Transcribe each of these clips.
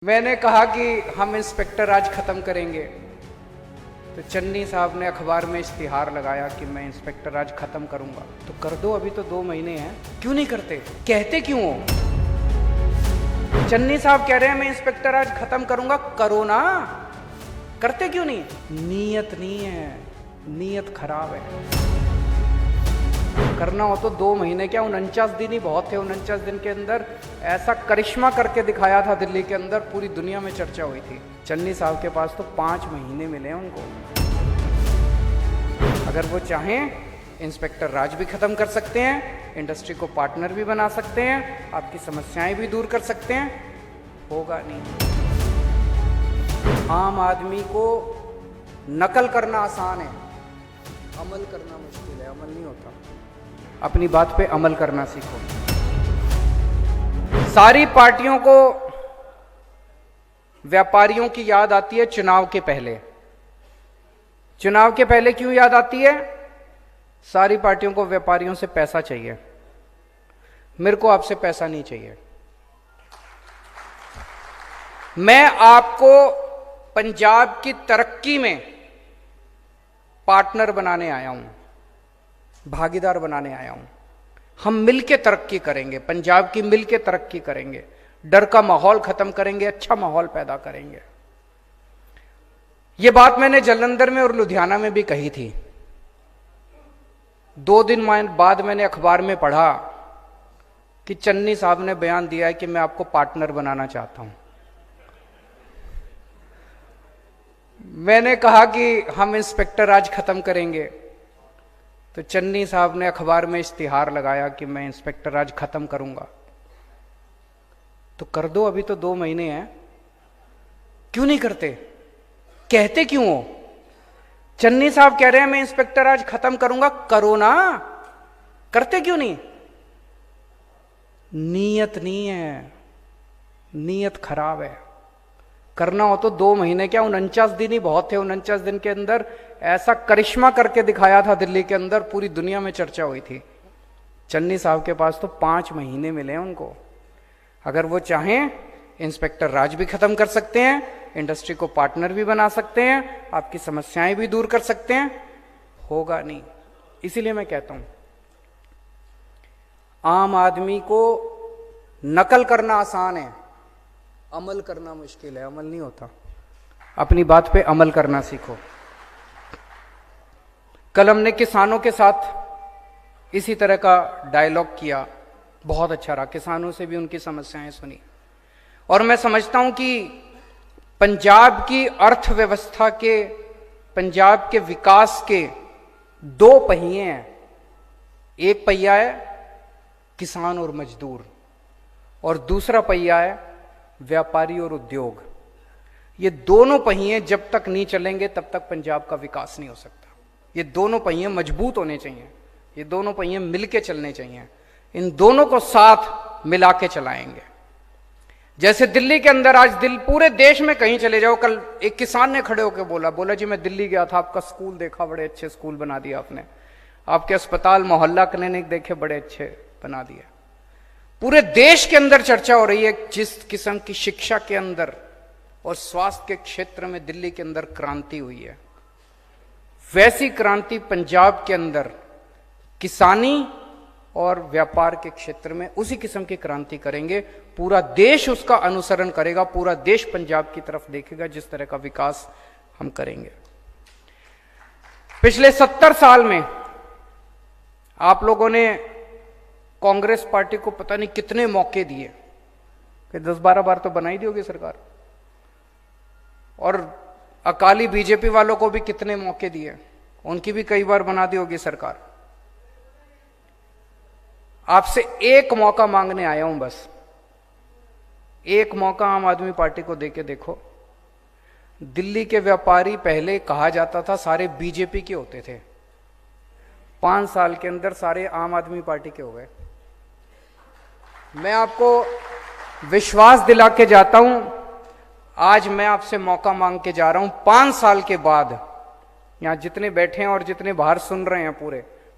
मैंने कहा कि हम इंस्पेक्टर राज खत्म करेंगे, तो चन्नी साहब ने अखबार में इश्तिहार लगाया कि मैं इंस्पेक्टर राज खत्म करूंगा। तो कर दो, अभी तो 2 महीने हैं, क्यों नहीं करते? कहते क्यों हो? चन्नी साहब कह रहे हैं मैं इंस्पेक्टर राज खत्म करूंगा, करो ना, करते क्यों नहीं? नीयत नहीं है, नीयत खराब है। करना हो तो 2 महीने क्या, 49 दिन ही बहुत थे। 49 दिन के अंदर ऐसा करिश्मा करके दिखाया था दिल्ली के अंदर, पूरी दुनिया में चर्चा हुई थी। चन्नी साहब के पास तो 5 महीने मिले उनको। अगर वो चाहें इंस्पेक्टर राज भी खत्म कर सकते हैं, इंडस्ट्री को पार्टनर भी बना सकते हैं, आपकी समस्याएं भी दूर कर सकते हैं। होगा नहीं। आम आदमी को नकल करना आसान है, अमल करना मुश्किल है। अमल नहीं होता। अपनी बात पे अमल करना सीखो। सारी पार्टियों को व्यापारियों की याद आती है चुनाव के पहले। चुनाव के पहले क्यों याद आती है? सारी पार्टियों को व्यापारियों से पैसा चाहिए। मेरे को आपसे पैसा नहीं चाहिए। मैं आपको पंजाब की तरक्की में पार्टनर बनाने आया हूं, भागीदार बनाने आया हूं। हम मिलके तरक्की करेंगे, पंजाब की मिलके तरक्की करेंगे, डर का माहौल खत्म करेंगे, अच्छा माहौल पैदा करेंगे। यह बात मैंने जालंधर में और लुधियाना में भी कही थी। 2 दिन बाद मैंने अखबार में पढ़ा कि चन्नी साहब ने बयान दिया है कि मैं आपको पार्टनर बनाना चाहता हूं। मैंने कहा कि हम इंस्पेक्टर राज खत्म करेंगे, तो चन्नी साहब ने अखबार में इश्तिहार लगाया कि मैं इंस्पेक्टर राज खत्म करूंगा। तो कर दो, अभी तो 2 महीने हैं, क्यों नहीं करते? कहते क्यों हो? चन्नी साहब कह रहे हैं मैं इंस्पेक्टर राज खत्म करूंगा, करो ना, करते क्यों नहीं? नीयत नहीं है, नीयत खराब है। करना हो तो 2 महीने क्या, 49 दिन ही बहुत थे। 49 दिन के अंदर ऐसा करिश्मा करके दिखाया था दिल्ली के अंदर, पूरी दुनिया में चर्चा हुई थी। चन्नी साहब के पास तो 5 महीने मिले उनको। अगर वो चाहें इंस्पेक्टर राज भी खत्म कर सकते हैं, इंडस्ट्री को पार्टनर भी बना सकते हैं, आपकी समस्याएं भी दूर कर सकते हैं। होगा नहीं। इसीलिए मैं कहता हूं, आम आदमी को नकल करना आसान है, अमल करना मुश्किल है। अमल नहीं होता। अपनी बात पे अमल करना सीखो। कल हमने किसानों के साथ इसी तरह का डायलॉग किया, बहुत अच्छा रहा। किसानों से भी उनकी समस्याएं सुनी, और मैं समझता हूं कि पंजाब की अर्थव्यवस्था के, पंजाब के विकास के 2 पहिए हैं। एक पहिया है किसान और मजदूर, और दूसरा पहिया है व्यापारी और उद्योग। ये दोनों पहिए जब तक नहीं चलेंगे तब तक पंजाब का विकास नहीं हो सकता। ये दोनों पहिए मजबूत होने चाहिए, ये दोनों पहिए मिलके चलने चाहिए। इन दोनों को साथ मिला के चलाएंगे। जैसे दिल्ली के अंदर आज पूरे देश में कहीं चले जाओ, कल एक किसान ने खड़े होकर बोला जी मैं दिल्ली गया था, आपका स्कूल देखा, बड़े अच्छे स्कूल बना दिया आपने, आपके अस्पताल मोहल्ला क्लिनिक देखे, बड़े अच्छे बना दिए। पूरे देश के अंदर चर्चा हो रही है जिस किस्म की शिक्षा के अंदर और स्वास्थ्य के क्षेत्र में दिल्ली के अंदर क्रांति हुई है, वैसी क्रांति पंजाब के अंदर किसानी और व्यापार के क्षेत्र में उसी किस्म की क्रांति करेंगे। पूरा देश उसका अनुसरण करेगा, पूरा देश पंजाब की तरफ देखेगा जिस तरह का विकास हम करेंगे। पिछले 70 साल में आप लोगों ने कांग्रेस पार्टी को पता नहीं कितने मौके दिए, कि 10-12 बार तो बनाई दी होगी सरकार, और अकाली बीजेपी वालों को भी कितने मौके दिए, उनकी भी कई बार बना दी होगी सरकार। आपसे एक मौका मांगने आया हूं, बस एक मौका आम आदमी पार्टी को देके देखो। दिल्ली के व्यापारी पहले कहा जाता था सारे बीजेपी के होते थे, 5 साल के अंदर सारे आम आदमी पार्टी के हो गए। मैं आपको विश्वास दिला के जाता हूं, आज मैं आपसे मौका मांग के जा रहा हूं। 5 साल के बाद यहां जितने बैठे हैं और जितने बाहर सुन रहे हैं,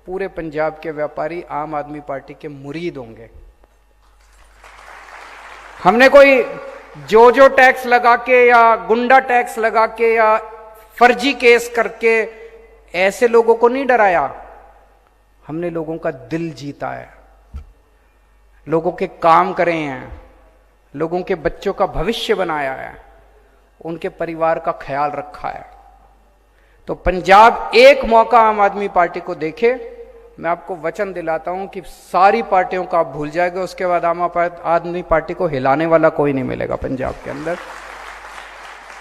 पूरे पंजाब के व्यापारी आम आदमी पार्टी के मुरीद होंगे। हमने कोई जो टैक्स लगा के या गुंडा टैक्स लगा के या फर्जी केस करके ऐसे लोगों को नहीं डराया। हमने लोगों का दिल जीता है, लोगों के काम करे हैं, लोगों के बच्चों का भविष्य बनाया है, उनके परिवार का ख्याल रखा है। तो पंजाब एक मौका आम आदमी पार्टी को देखे, मैं आपको वचन दिलाता हूं कि सारी पार्टियों का आप भूल जाएंगे, उसके बाद आम आदमी पार्टी को हिलाने वाला कोई नहीं मिलेगा पंजाब के अंदर।